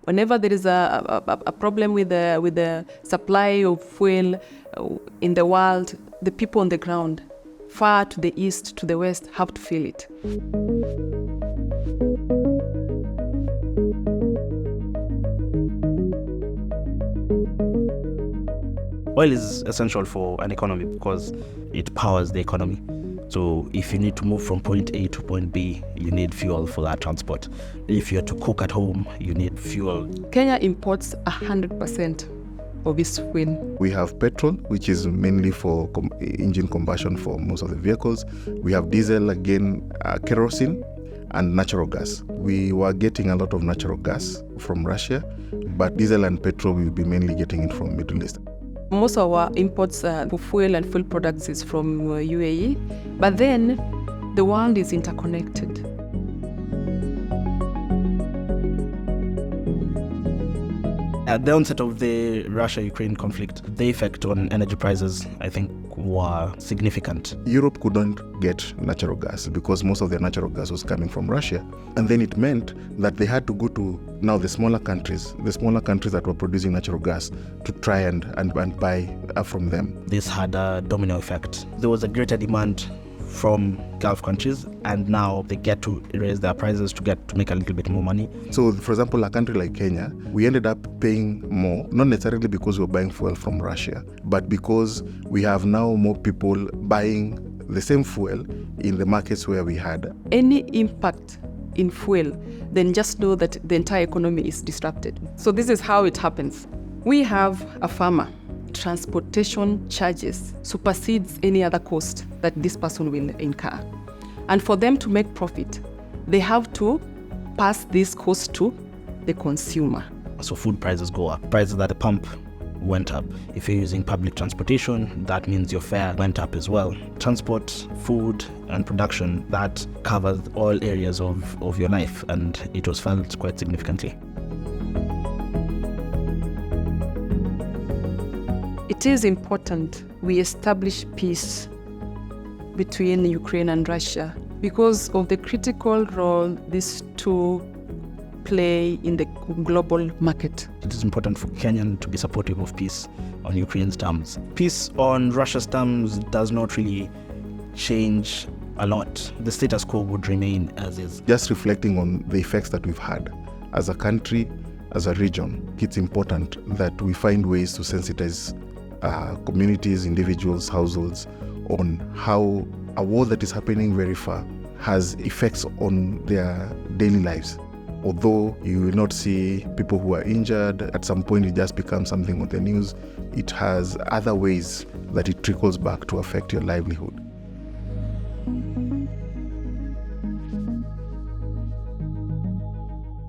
Whenever there is a problem with the supply of fuel in the world, the people on the ground, far to the east, to the west, have to feel it. Oil is essential for an economy because it powers the economy. So if you need to move from point A to point B, you need fuel for that transport. If you're to cook at home, you need fuel. Kenya imports 100% of its fuel. We have petrol, which is mainly for engine combustion for most of the vehicles. We have diesel, again, kerosene, and natural gas. We were getting a lot of natural gas from Russia, but diesel and petrol we'll be mainly getting it from Middle East. Most of our imports for fuel and fuel products is from UAE, but then the world is interconnected. At the onset of the Russia-Ukraine conflict, the effect on energy prices, I think, were significant. Europe couldn't get natural gas because most of their natural gas was coming from Russia. And then it meant that they had to go to now the smaller countries that were producing natural gas to try and buy from them. This had a domino effect. There was a greater demand from Gulf countries, and now they get to raise their prices to make a little bit more money. So, for example, a country like Kenya, we ended up paying more, not necessarily because we were buying fuel from Russia, but because we have now more people buying the same fuel in the markets where we had. Any impact in fuel, then just know that the entire economy is disrupted. So this is how it happens. We have a farmer. Transportation charges supersedes any other cost that this person will incur. And for them to make profit, they have to pass this cost to the consumer. So food prices go up. Prices at the pump went up. If you're using public transportation, that means your fare went up as well. Transport, food, and production, that covers all areas of your life, and it was felt quite significantly. It is important we establish peace between Ukraine and Russia because of the critical role these two play in the global market. It is important for Kenyan to be supportive of peace on Ukraine's terms. Peace on Russia's terms does not really change a lot. The status quo would remain as is. Just reflecting on the effects that we've had as a country, as a region, it's important that we find ways to sensitize communities, individuals, households on how a war that is happening very far has effects on their daily lives. Although you will not see people who are injured, at some point it just becomes something on the news, it has other ways that it trickles back to affect your livelihood.